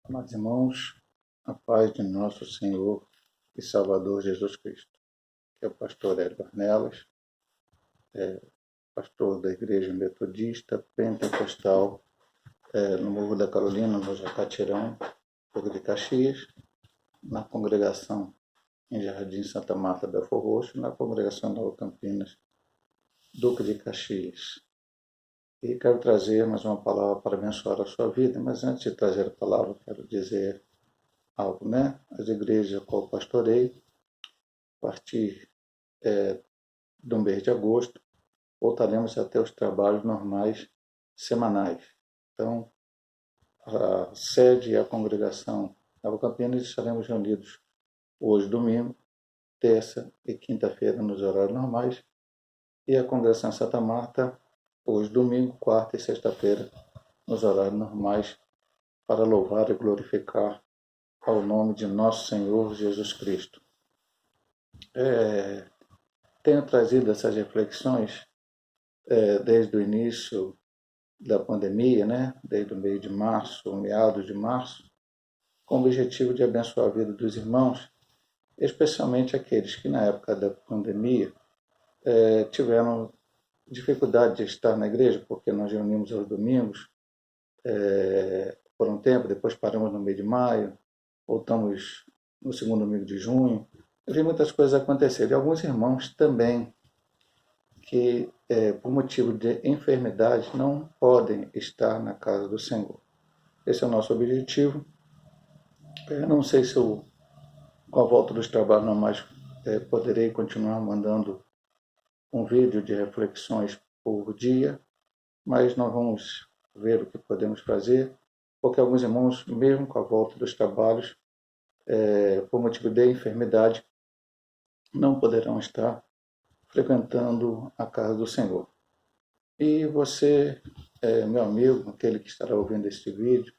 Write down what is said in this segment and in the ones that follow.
Amados irmãos, a paz de nosso Senhor e Salvador Jesus Cristo, que é o pastor Hélio Ornelas, pastor da Igreja Metodista Pentecostal, no Morro da Carolina, no Jacatirão, Fogo de Caxias, na congregação em Jardim Santa Marta, Belfor Roxo, na congregação Nova Campinas, Duque de Caxias. E quero trazer mais uma palavra para abençoar a sua vida, mas antes de trazer a palavra, quero dizer algo, né? As igrejas a qual pastorei, a partir do mês de agosto, voltaremos a ter os trabalhos normais semanais. Então, a sede e a congregação Nova Campinas estaremos reunidos hoje, domingo, terça e quinta-feira nos horários normais, e a congregação Santa Marta, hoje, domingo, quarta e sexta-feira, nos horários normais, para louvar e glorificar ao nome de nosso Senhor Jesus Cristo. Tenho trazido essas reflexões desde o início da pandemia, né? Desde o mês de março, meados de março, com o objetivo de abençoar a vida dos irmãos, especialmente aqueles que na época da pandemia tiveram dificuldade de estar na igreja, porque nós reunimos aos domingos por um tempo, depois paramos no meio de maio, voltamos no segundo domingo de junho. Eu vi muitas coisas acontecerem. E alguns irmãos também que, por motivo de enfermidade, não podem estar na casa do Senhor. Esse é o nosso objetivo. Eu não sei se eu, com a volta dos trabalhos normais, poderei continuar mandando um vídeo de reflexões por dia, mas nós vamos ver o que podemos fazer, porque alguns irmãos, mesmo com a volta dos trabalhos, por motivo de enfermidade, não poderão estar frequentando a casa do Senhor. E você, meu amigo, aquele que estará ouvindo este vídeo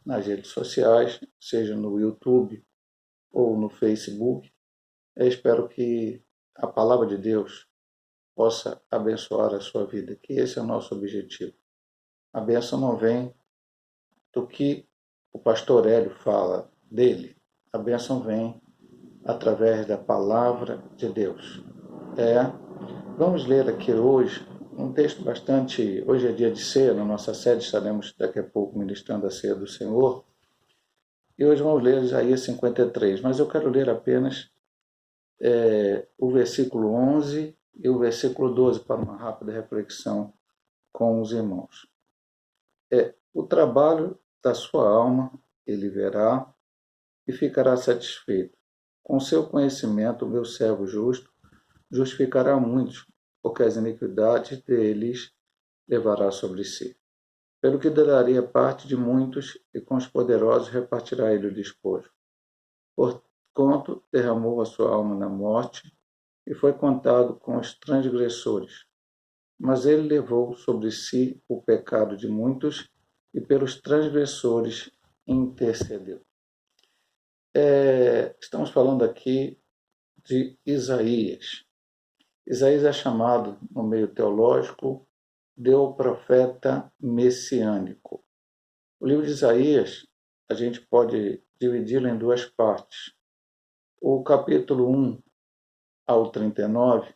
nas redes sociais, seja no YouTube ou no Facebook, eu espero que a palavra de Deus possa abençoar a sua vida, que esse é o nosso objetivo. A bênção não vem do que o pastor Hélio fala dele, a bênção vem através da palavra de Deus. Vamos ler aqui hoje um texto bastante... Hoje é dia de ceia, na nossa sede estaremos daqui a pouco ministrando a ceia do Senhor. E hoje vamos ler Isaías 53, mas eu quero ler apenas o versículo 11 e o versículo 12 para uma rápida reflexão com os irmãos. O trabalho da sua alma ele verá e ficará satisfeito. Com seu conhecimento, o meu servo justo justificará muitos, porque as iniquidades deles levará sobre si. Pelo que daria parte de muitos, e com os poderosos repartirá ele o despojo. Porquanto derramou a sua alma na morte, e foi contado com os transgressores. Mas ele levou sobre si o pecado de muitos, e pelos transgressores intercedeu. Estamos falando aqui de Isaías. Isaías é chamado, no meio teológico, de o profeta messiânico. O livro de Isaías, a gente pode dividi-lo em duas partes. O capítulo 1 ao 39,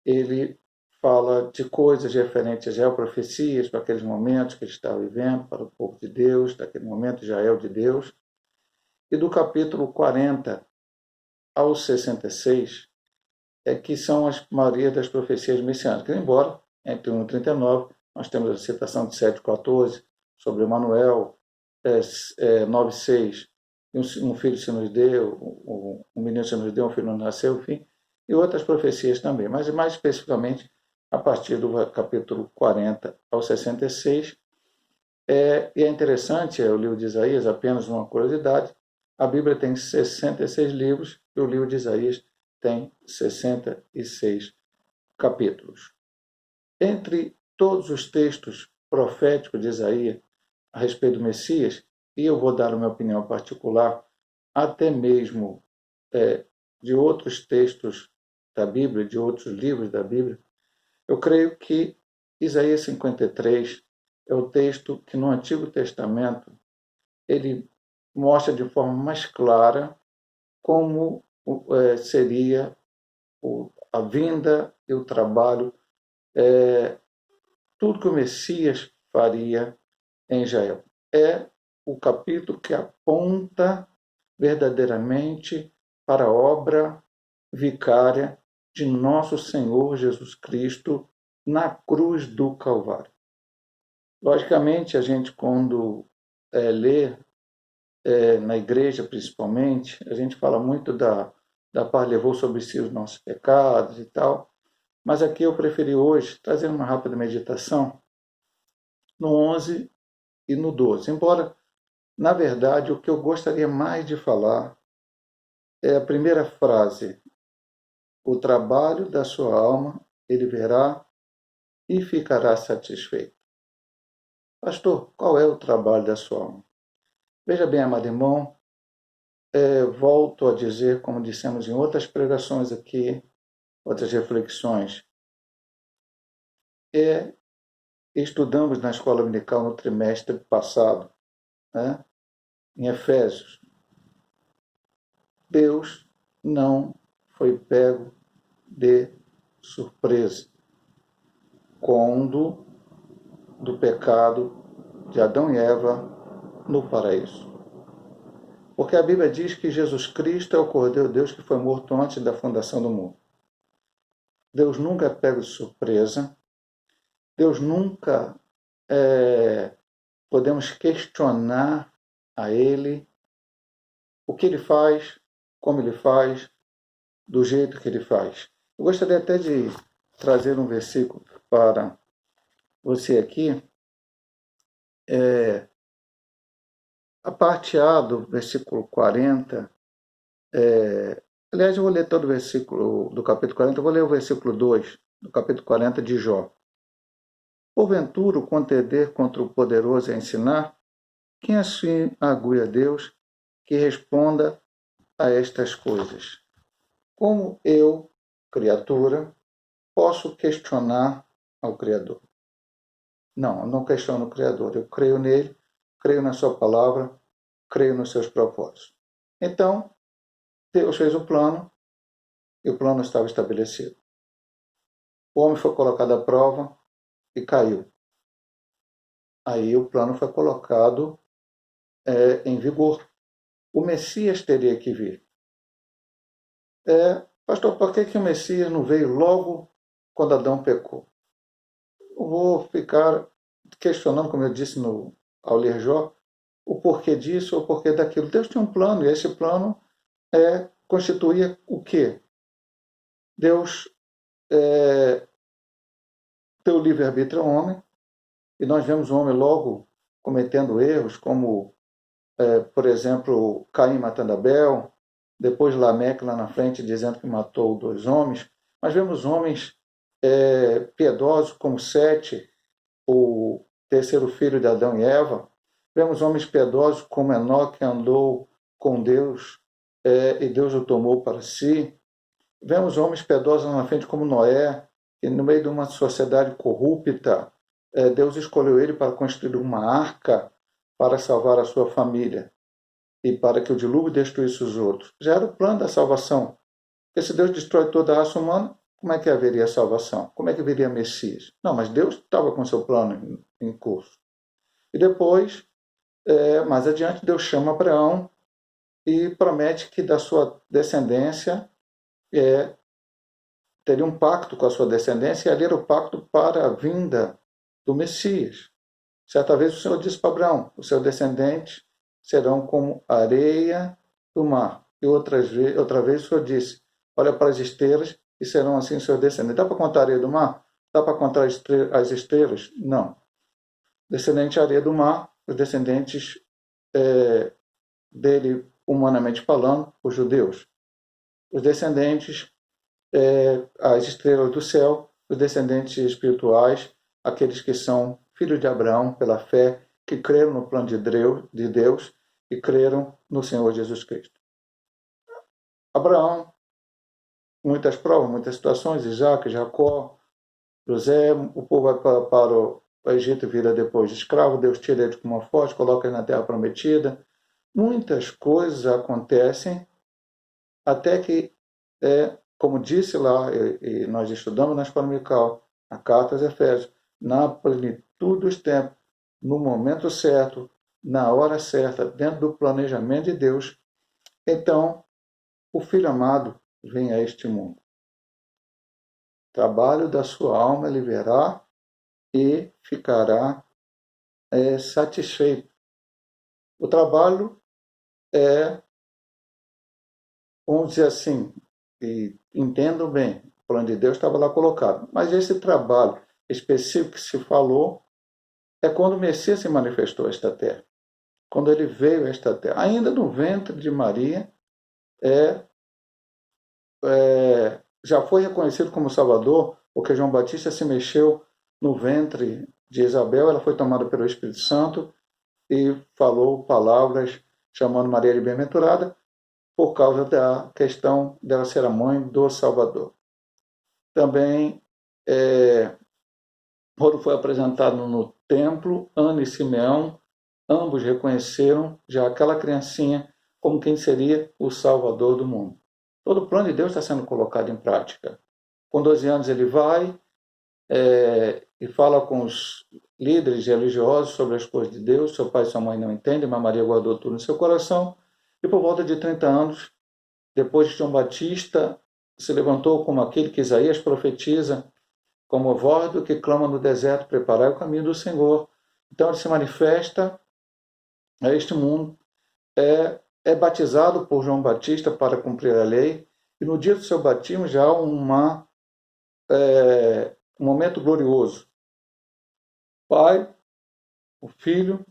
ele fala de coisas referentes a geoprofecias, para aqueles momentos que ele está vivendo, para o povo de Deus, daquele momento Israel de Deus. E do capítulo 40 ao 66, que são a maioria das profecias messiânicas. Embora, entre 1 e 39, nós temos a citação de 7,14 sobre Emanuel, 9,6, um filho se nos deu, um menino se nos deu, um filho nos nasceu, enfim, e outras profecias também, mas mais especificamente a partir do capítulo 40 ao 66. E é interessante, o livro de Isaías, apenas uma curiosidade, a Bíblia tem 66 livros e o livro de Isaías tem 66 capítulos. Entre todos os textos proféticos de Isaías a respeito do Messias, e eu vou dar a minha opinião particular, até mesmo de outros textos da Bíblia, de outros livros da Bíblia, eu creio que Isaías 53 é o texto que no Antigo Testamento ele mostra de forma mais clara como seria a vinda e o trabalho, tudo que o Messias faria em Israel. É o capítulo que aponta verdadeiramente para a obra vicária de nosso Senhor Jesus Cristo na cruz do Calvário. Logicamente, a gente, quando lê, na igreja principalmente, a gente fala muito da paz levou sobre si os nossos pecados e tal, mas aqui eu preferi hoje trazer uma rápida meditação no 11 e no 12. Embora, na verdade, o que eu gostaria mais de falar é a primeira frase: o trabalho da sua alma ele verá e ficará satisfeito. Pastor, qual é o trabalho da sua alma? Veja bem, amado irmão, volto a dizer, como dissemos em outras pregações aqui, outras reflexões, estudamos na escola dominical no trimestre passado, né, em Efésios. Deus não foi pego de surpresa quando do pecado de Adão e Eva no paraíso. Porque a Bíblia diz que Jesus Cristo é o Cordeiro de Deus que foi morto antes da fundação do mundo. Deus nunca é pego de surpresa. Deus nunca podemos questionar a Ele o que Ele faz, como Ele faz, do jeito que Ele faz. Eu gostaria até de trazer um versículo para você aqui. A parte A do versículo 40, aliás, eu vou ler todo o versículo do capítulo 40, eu vou ler o versículo 2 do capítulo 40 de Jó. Porventura, o contender contra o poderoso é ensinar, quem assim ague a Deus que responda a estas coisas? Como eu, criatura, posso questionar ao Criador? Não, eu não questiono o Criador, eu creio nele, creio na sua palavra, creio nos seus propósitos. Então, Deus fez o plano e o plano estava estabelecido. O homem foi colocado à prova e caiu. Aí o plano foi colocado em vigor. O Messias teria que vir. Pastor, por que o Messias não veio logo quando Adão pecou? Eu vou ficar questionando, como eu disse ao ler Jó, o porquê disso ou o porquê daquilo. Deus tinha um plano, e esse plano constituía o quê? Deus deu livre-arbítrio ao homem, e nós vemos o homem logo cometendo erros, como, por exemplo, Caim matando Abel, depois Lameque lá na frente dizendo que matou 2 homens. Mas vemos homens piedosos como Sete, o terceiro filho de Adão e Eva. Vemos homens piedosos como Enoque, que andou com Deus e Deus o tomou para si. Vemos homens piedosos na frente como Noé, que no meio de uma sociedade corrupta, Deus escolheu ele para construir uma arca para salvar a sua família e para que o dilúvio destruísse os outros. Já era o plano da salvação. Porque se Deus destrói toda a raça humana, como é que haveria salvação? Como é que viria Messias? Não, mas Deus estava com seu plano em curso. E depois, mais adiante, Deus chama Abraão e promete que da sua descendência teria um pacto com a sua descendência, e ali era o pacto para a vinda do Messias. Certa vez o Senhor disse para Abraão: os seus descendentes serão como areia do mar. E outra vez o Senhor disse: olha para as estrelas e serão assim os seus descendentes. Dá para contar a areia do mar? Dá para contar as estrelas? Não. Descendente de areia do mar, os descendentes dele, humanamente falando, os judeus. Os descendentes, as estrelas do céu, os descendentes espirituais, aqueles que são filhos de Abraão pela fé, que creram no plano de Deus e creram no Senhor Jesus Cristo. Abraão, muitas provas, muitas situações, Isaac, Jacó, José, o povo vai para o Egito, vira depois de escravo, Deus tira ele com uma forte, coloca ele na terra prometida, muitas coisas acontecem até que, como disse lá, e nós estudamos na escola dominical, a carta aos Efésios, na plenitude dos tempos, no momento certo, na hora certa, dentro do planejamento de Deus, então o Filho amado vem a este mundo. O trabalho da sua alma ele verá e ficará satisfeito. O trabalho é, vamos dizer assim, e entendam bem, o plano de Deus estava lá colocado. Mas esse trabalho específico que se falou é quando o Messias se manifestou a esta terra. Quando ele veio a esta terra. Ainda no ventre de Maria, já foi reconhecido como Salvador, porque João Batista se mexeu no ventre de Isabel, ela foi tomada pelo Espírito Santo e falou palavras chamando Maria de bem-aventurada, por causa da questão dela ser a mãe do Salvador. Também, quando foi apresentado no templo, Ana e Simeão, ambos reconheceram já aquela criancinha como quem seria o Salvador do mundo. Todo o plano de Deus está sendo colocado em prática. Com 12 anos ele vai e fala com os líderes religiosos sobre as coisas de Deus. Seu pai e sua mãe não entendem, mas Maria guardou tudo no seu coração. E por volta de 30 anos, depois de João Batista, se levantou como aquele que Isaías profetiza, como o voz do que clama no deserto, preparai o caminho do Senhor. Então ele se manifesta a este mundo, é batizado por João Batista para cumprir a lei, e no dia do seu batismo já há um momento glorioso. O Pai, o Filho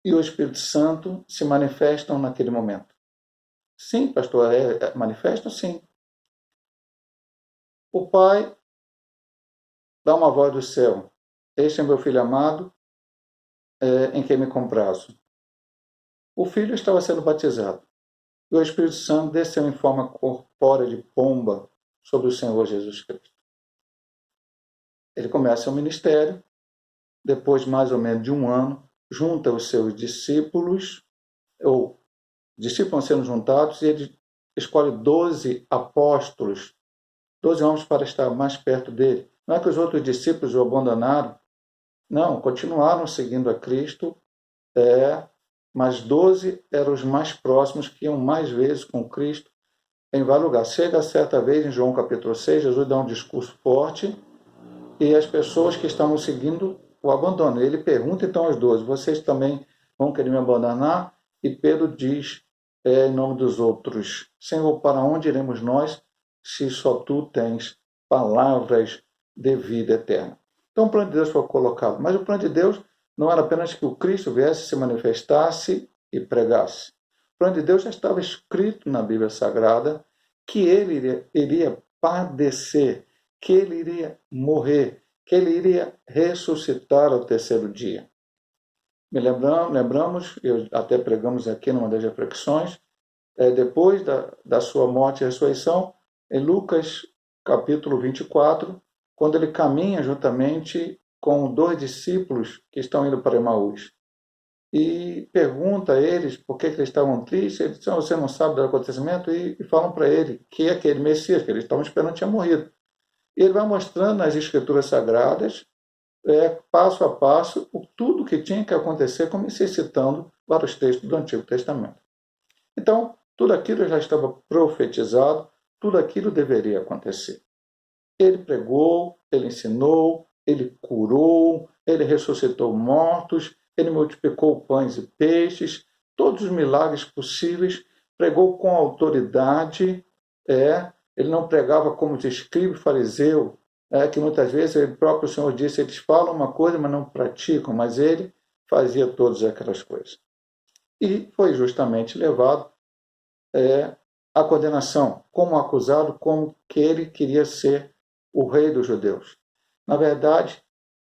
e o Espírito Santo se manifestam naquele momento. Sim, pastor, manifestam sim. O Pai dá uma voz do céu: este é meu Filho amado, em quem me comprazo. O Filho estava sendo batizado, e o Espírito Santo desceu em forma corpórea de pomba sobre o Senhor Jesus Cristo. Ele começa o ministério, depois mais ou menos de um ano, junta os seus discípulos, ou discípulos sendo juntados, e ele escolhe 12 apóstolos, 12 homens para estar mais perto dele. Não é que os outros discípulos o abandonaram, não, continuaram seguindo a Cristo, mas 12 eram os mais próximos, que iam mais vezes com Cristo em vários lugares. Chega certa vez, em João capítulo 6, Jesus dá um discurso forte, e as pessoas que estavam seguindo o abandonam. Ele pergunta então aos 12, vocês também vão querer me abandonar? E Pedro diz, em nome dos outros, Senhor, para onde iremos nós, se só tu tens palavras de vida eterna? Então o plano de Deus foi colocado, mas o plano de Deus não era apenas que o Cristo viesse, se manifestasse e pregasse. O plano de Deus já estava escrito na Bíblia Sagrada, que ele iria padecer, que ele iria morrer, que ele iria ressuscitar ao terceiro dia. Lembramos, até pregamos aqui numa das reflexões, depois da sua morte e ressurreição, em Lucas capítulo 24, quando ele caminha juntamente com 2 discípulos que estão indo para Emaús. E pergunta a eles por que eles estavam tristes. Eles dizem, você não sabe do acontecimento? E falam para ele que aquele Messias que eles estavam esperando tinha morrido. E ele vai mostrando nas Escrituras Sagradas, passo a passo, tudo que tinha que acontecer, como citando vários textos do Antigo Testamento. Então, tudo aquilo já estava profetizado, tudo aquilo deveria acontecer. Ele pregou, ele ensinou, ele curou, ele ressuscitou mortos, ele multiplicou pães e peixes, todos os milagres possíveis, pregou com autoridade, ele não pregava como os escribas e fariseus, que muitas vezes o próprio Senhor disse, eles falam uma coisa, mas não praticam, mas ele fazia todas aquelas coisas. E foi justamente levado à condenação, como acusado, como que ele queria ser o rei dos judeus. Na verdade,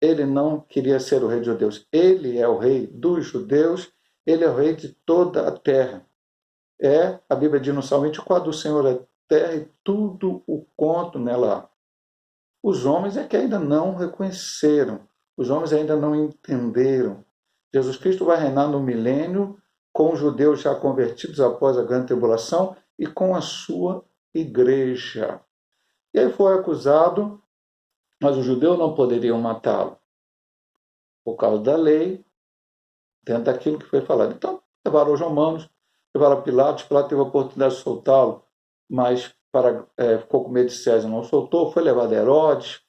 ele não queria ser o rei dos judeus. Ele é o rei dos judeus, ele é o rei de toda a terra. A Bíblia diz no Salmo 24, do Senhor é terra e tudo o quanto nela há. Os homens é que ainda não reconheceram, os homens ainda não entenderam. Jesus Cristo vai reinar no milênio com os judeus já convertidos após a grande tribulação e com a sua igreja. E aí foi acusado, mas os judeus não poderiam matá-lo por causa da lei, dentro daquilo que foi falado. Então, levaram os romanos, levaram a Pilatos teve a oportunidade de soltá-lo, mas ficou com medo de César, não soltou, foi levado a Herodes.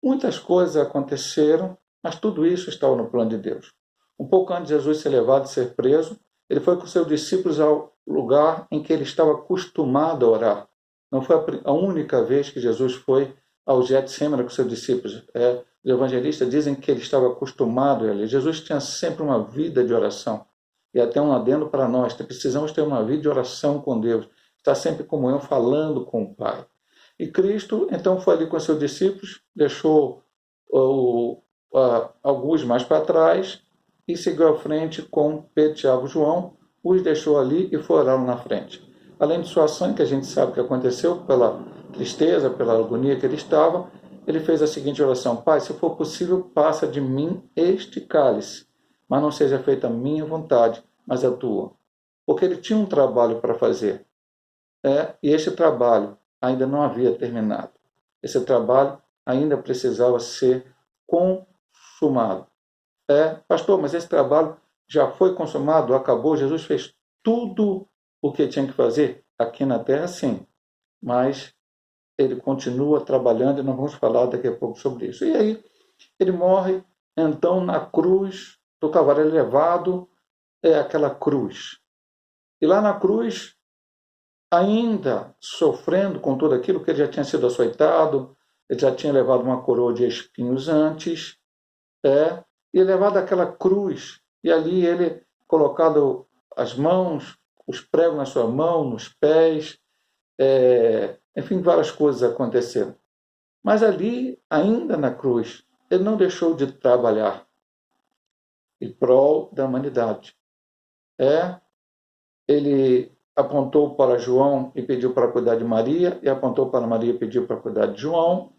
Muitas coisas aconteceram, mas tudo isso estava no plano de Deus. Um pouco antes de Jesus ser levado e ser preso, ele foi com seus discípulos ao lugar em que ele estava acostumado a orar. Não foi a única vez que Jesus foi ao Getsêmani com seus discípulos. Os evangelistas dizem que ele estava acostumado a ler. Jesus tinha sempre uma vida de oração. E até um adendo para nós, precisamos ter uma vida de oração com Deus. Estar sempre em comunhão, falando com o Pai. E Cristo, então, foi ali com seus discípulos, deixou alguns mais para trás e seguiu à frente com Pedro, Tiago e João, os deixou ali e foi orar na frente. Além de sua ação, que a gente sabe que aconteceu pela tristeza, pela agonia que ele estava, ele fez a seguinte oração: Pai, se for possível, passa de mim este cálice, mas não seja feita a minha vontade, mas a tua. Porque ele tinha um trabalho para fazer. E este trabalho ainda não havia terminado. Esse trabalho ainda precisava ser consumado. Pastor, mas esse trabalho já foi consumado, acabou, Jesus fez tudo o que tinha que fazer? Aqui na terra, sim. Mas ele continua trabalhando e nós vamos falar daqui a pouco sobre isso. E aí, ele morre, então, na cruz do Calvário, elevado, aquela cruz. E lá na cruz, ainda sofrendo com tudo aquilo, que ele já tinha sido açoitado, ele já tinha levado uma coroa de espinhos antes, e levado aquela cruz, e ali ele colocado as mãos, os pregos na sua mão, nos pés, enfim, várias coisas aconteceram. Mas ali, ainda na cruz, ele não deixou de trabalhar em prol da humanidade. Ele apontou para João e pediu para cuidar de Maria, e apontou para Maria e pediu para cuidar de João.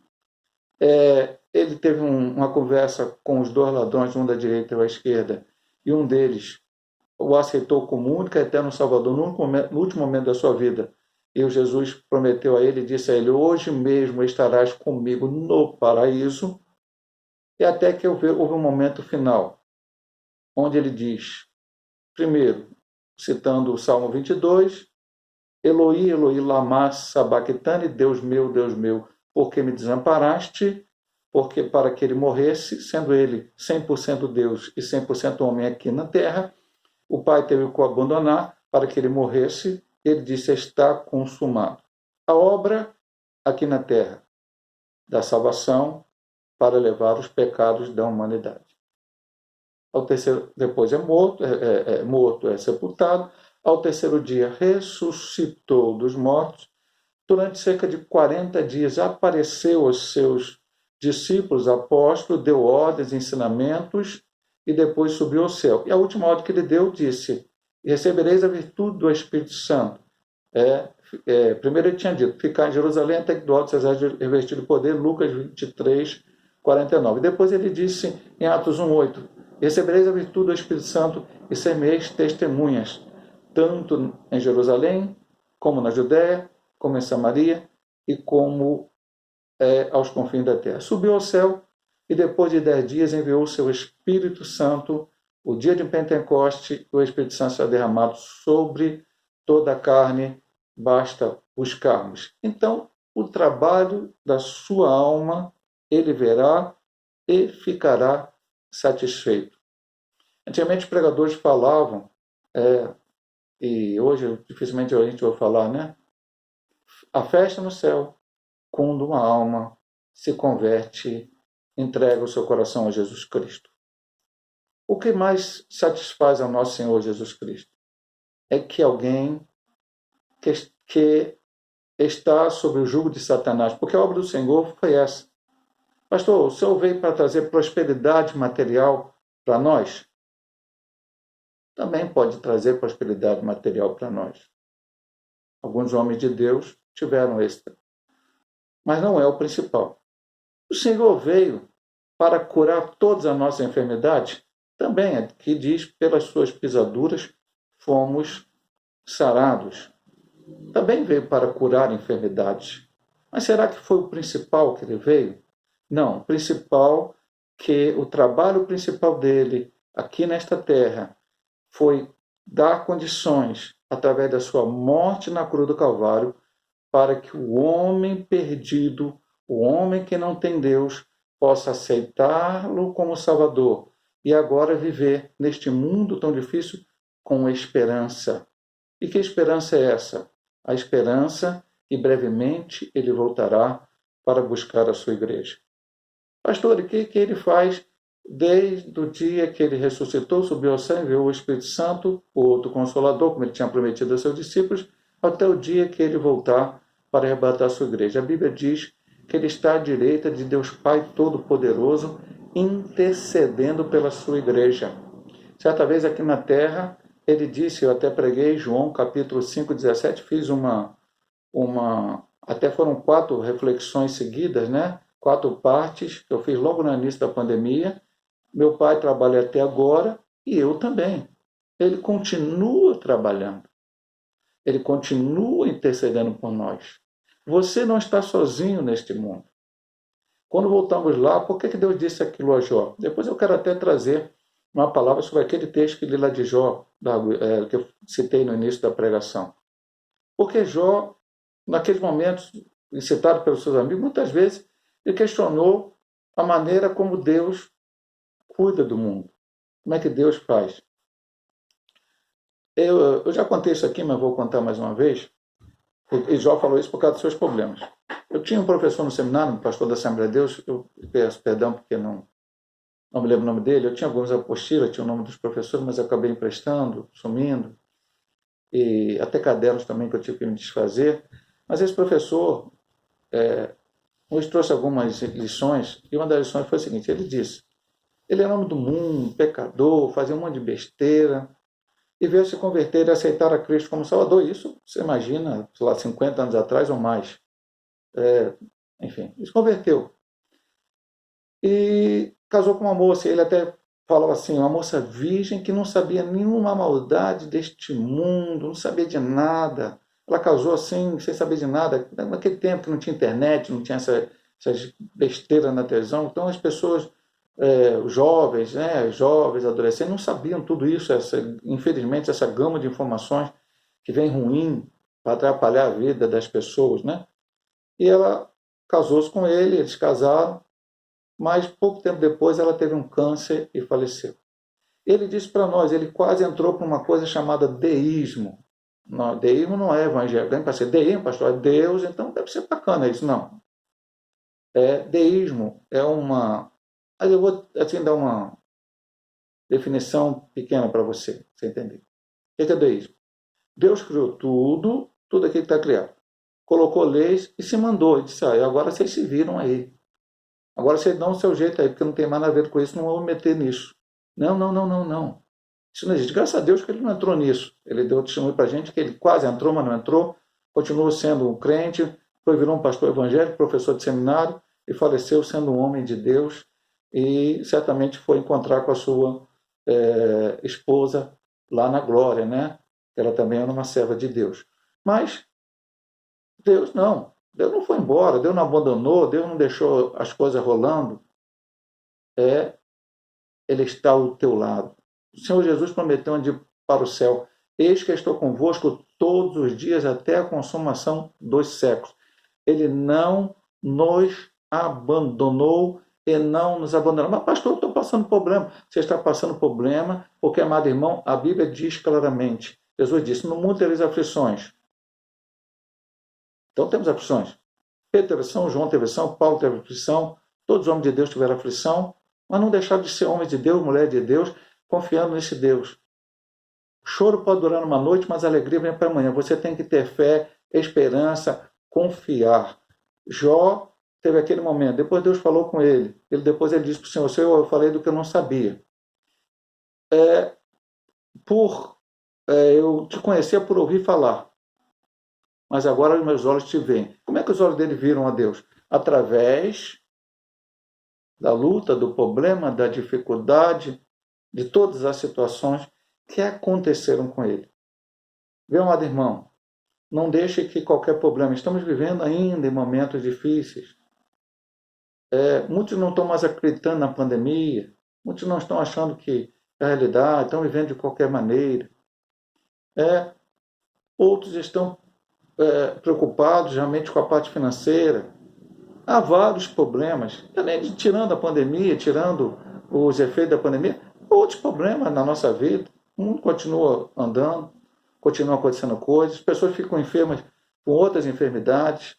Ele teve uma conversa com os dois ladrões, um da direita e um da esquerda, e um deles o aceitou como único e eterno Salvador no último momento da sua vida. E o Jesus prometeu a ele e disse a ele: hoje mesmo estarás comigo no paraíso. E até que houve um momento final, onde ele diz, primeiro, citando o Salmo 22, Eloi, Eloi, lama sabachthani, Deus meu, por que me desamparaste? Porque para que ele morresse, sendo ele 100% Deus e 100% homem aqui na terra, o Pai teve que o abandonar para que ele morresse. Ele disse: está consumado. A obra aqui na terra da salvação para levar os pecados da humanidade. Ao terceiro, depois é sepultado. Ao terceiro dia ressuscitou dos mortos. Durante cerca de 40 dias apareceu aos seus discípulos, apóstolos, deu ordens, ensinamentos e depois subiu ao céu. E a última ordem que ele deu disse: recebereis a virtude do Espírito Santo. Primeiro ele tinha dito: ficar em Jerusalém até que do alto seja revestido de poder, Lucas 23, 49. Depois ele disse em Atos 1:8: recebereis a virtude do Espírito Santo e semeis testemunhas, tanto em Jerusalém, como na Judéia, como em Samaria e como aos confins da terra. Subiu ao céu e depois de 10 dias enviou o seu Espírito Santo. O dia de Pentecoste, o Espírito Santo será derramado sobre toda a carne, basta buscarmos. Então, o trabalho da sua alma, ele verá e ficará satisfeito. Antigamente os pregadores falavam, e hoje dificilmente a gente vai falar, né? A festa no céu, quando uma alma se converte, entrega o seu coração a Jesus Cristo. O que mais satisfaz ao nosso Senhor Jesus Cristo é que alguém que está sob o jugo de Satanás, porque a obra do Senhor foi essa. Pastor, o Senhor veio para trazer prosperidade material para nós? Também pode trazer prosperidade material para nós. Alguns homens de Deus tiveram esse, mas não é o principal. O Senhor veio para curar todas as nossas enfermidades? Também aqui diz, pelas suas pisaduras fomos sarados. Também veio para curar enfermidades. Mas será que foi o principal que ele veio? Não, o principal, que o trabalho principal dele aqui nesta terra foi dar condições, através da sua morte na cruz do Calvário, para que o homem perdido, o homem que não tem Deus, possa aceitá-lo como Salvador e agora viver neste mundo tão difícil com esperança. E que esperança é essa? A esperança que brevemente ele voltará para buscar a sua igreja. Pastor, o que ele faz desde o dia que ele ressuscitou, subiu ao céu, enviou o Espírito Santo, o outro Consolador, como ele tinha prometido aos seus discípulos, até o dia que ele voltar para arrebatar a sua igreja? A Bíblia diz que ele está à direita de Deus Pai Todo-Poderoso, intercedendo pela sua igreja. Certa vez aqui na terra, ele disse, eu até preguei, João capítulo 5, 17, fiz até foram 4 reflexões seguidas, né? 4 partes, que eu fiz logo no início da pandemia. Meu pai trabalha até agora e eu também. Ele continua trabalhando. Ele continua intercedendo por nós. Você não está sozinho neste mundo. Quando voltamos lá, por que Deus disse aquilo a Jó? Depois eu quero até trazer uma palavra sobre aquele texto que li lá de Jó, que eu citei no início da pregação. Porque Jó, naqueles momentos, citado pelos seus amigos, muitas vezes ele questionou a maneira como Deus cuida do mundo. Como é que Deus faz? Eu já contei isso aqui, mas vou contar mais uma vez. E Jó falou isso por causa dos seus problemas. Eu tinha um professor no seminário, um pastor da Assembleia de Deus, eu peço perdão porque não me lembro o nome dele. Eu tinha algumas apostilas, tinha o nome dos professores, mas eu acabei emprestando, sumindo. E até cadernos também que eu tive que me desfazer. Mas esse professor nos trouxe algumas lições, e uma das lições foi a seguinte: ele disse, ele era homem do mundo, pecador, fazia um monte de besteira, e veio se converter e aceitar a Cristo como Salvador. Isso, você imagina, sei lá, 50 anos atrás ou mais. Enfim, ele se converteu. E casou com uma moça, e ele até falava assim, uma moça virgem que não sabia nenhuma maldade deste mundo, não sabia de nada. Ela casou assim, sem saber de nada. Naquele tempo que não tinha internet, não tinha essas besteiras na televisão. Então as pessoas, os jovens, jovens, adolescentes, não sabiam tudo isso. Infelizmente, essa gama de informações que vem ruim para atrapalhar a vida das pessoas, né? E ela casou-se com ele, eles casaram, mas pouco tempo depois ela teve um câncer e faleceu. Ele disse para nós, ele quase entrou para uma coisa chamada deísmo. Não, deísmo não é evangelho. Para ser deísmo, pastor, é Deus, então deve ser bacana isso. Não. Deísmo é uma... Mas eu vou assim dar uma definição pequena para você entender. O que é deísmo? Deus criou tudo aquilo que está criado. Colocou leis e se mandou. E disse, agora vocês se viram aí. Agora vocês dão o seu jeito aí, porque não tem mais nada a ver com isso, não vou meter nisso. Não. Isso não existe. Graças a Deus que ele não entrou nisso. Ele deu testemunho para a gente que ele quase entrou, mas não entrou. Continuou sendo um crente, virou um pastor evangélico, professor de seminário, e faleceu sendo um homem de Deus. E certamente foi encontrar com a sua esposa lá na glória, né? Ela também era uma serva de Deus. Mas Deus não. Deus não foi embora, Deus não abandonou, Deus não deixou as coisas rolando. Ele está ao teu lado. O Senhor Jesus prometeu onde ir para o céu. Eis que estou convosco todos os dias até a consumação dos séculos. Ele não nos abandonou e não nos abandonou. Mas pastor, eu estou passando problema. Você está passando problema porque, amado irmão, a Bíblia diz claramente. Jesus disse, no mundo tereis aflições. Então temos aflições. Pedro teve aflição, João teve aflição, Paulo teve aflição, todos os homens de Deus tiveram aflição, mas não deixaram de ser homens de Deus, mulher de Deus, confiando nesse Deus. O choro pode durar uma noite, mas a alegria vem para amanhã. Você tem que ter fé, esperança, confiar. Jó teve aquele momento, depois Deus falou com ele. Depois ele disse para o Senhor, Senhor, eu falei do que eu não sabia. Eu te conhecia por ouvir falar, mas agora os meus olhos te veem. Como é que os olhos dele viram a Deus? Através da luta, do problema, da dificuldade, de todas as situações que aconteceram com ele. Viu, amado irmão? Não deixe que qualquer problema. Estamos vivendo ainda em momentos difíceis. Muitos não estão mais acreditando na pandemia. Muitos não estão achando que é a realidade, estão vivendo de qualquer maneira. Outros estão preocupados realmente com a parte financeira. Há vários problemas, também tirando a pandemia, tirando os efeitos da pandemia, outros problemas na nossa vida. O mundo continua andando, continuam acontecendo coisas, pessoas ficam enfermas com outras enfermidades,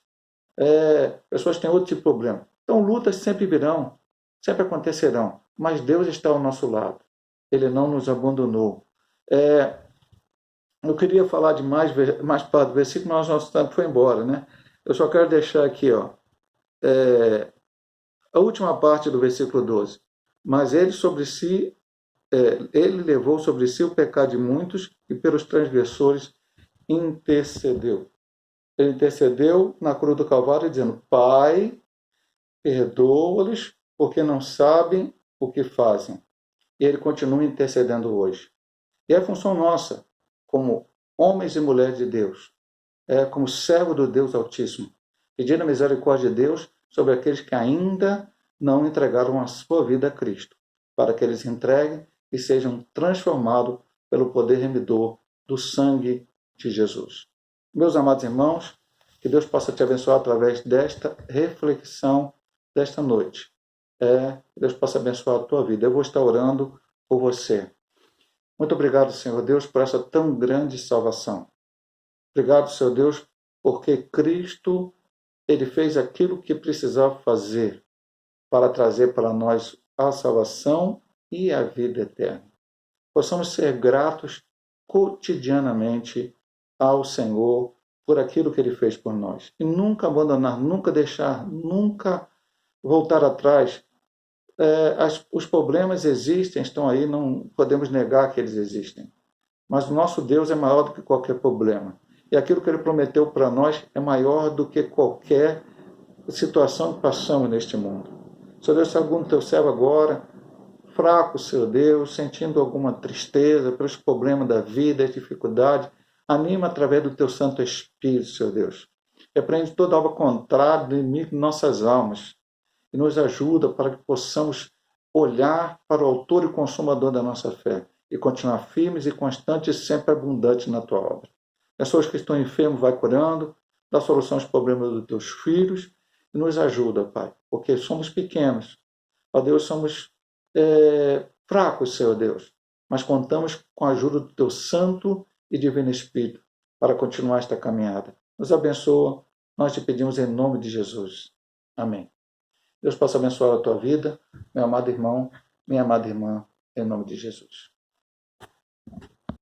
pessoas têm outro tipo de problema. Então, lutas sempre virão, sempre acontecerão, mas Deus está ao nosso lado. Ele não nos abandonou. Eu queria falar de mais parte do versículo, mas nosso tempo foi embora, né? Eu só quero deixar aqui, a última parte do versículo 12. Mas ele levou sobre si o pecado de muitos e pelos transgressores intercedeu. Ele intercedeu na cruz do Calvário dizendo: Pai, perdoa-lhes porque não sabem o que fazem. E ele continua intercedendo hoje. E é função nossa, como homens e mulheres de Deus, como servo do Deus Altíssimo, pedir a misericórdia de Deus sobre aqueles que ainda não entregaram a sua vida a Cristo, para que eles entreguem e sejam transformados pelo poder remidor do sangue de Jesus. Meus amados irmãos, que Deus possa te abençoar através desta reflexão desta noite. Que Deus possa abençoar a tua vida. Eu vou estar orando por você. Muito obrigado, Senhor Deus, por essa tão grande salvação. Obrigado, Senhor Deus, porque Cristo, ele fez aquilo que precisava fazer para trazer para nós a salvação e a vida eterna. Possamos ser gratos cotidianamente ao Senhor por aquilo que ele fez por nós. E nunca abandonar, nunca deixar, nunca voltar atrás. Os problemas existem, estão aí, não podemos negar que eles existem. Mas o nosso Deus é maior do que qualquer problema. E aquilo que ele prometeu para nós é maior do que qualquer situação que passamos neste mundo. Senhor Deus, se algum teu servo agora, fraco, Senhor Deus, sentindo alguma tristeza pelos problemas da vida, as dificuldades, anima através do teu Santo Espírito, Senhor Deus. Repreende toda obra contrária do inimigo de nossas almas e nos ajuda para que possamos olhar para o autor e consumador da nossa fé e continuar firmes e constantes e sempre abundantes na tua obra. Pessoas que estão enfermas, vai curando, dá solução aos problemas dos teus filhos e nos ajuda, Pai, porque somos pequenos. Ó Deus, somos fracos, Senhor Deus, mas contamos com a ajuda do teu Santo e Divino Espírito para continuar esta caminhada. Nos abençoa, nós te pedimos em nome de Jesus. Amém. Deus possa abençoar a tua vida, meu amado irmão, minha amada irmã, em nome de Jesus.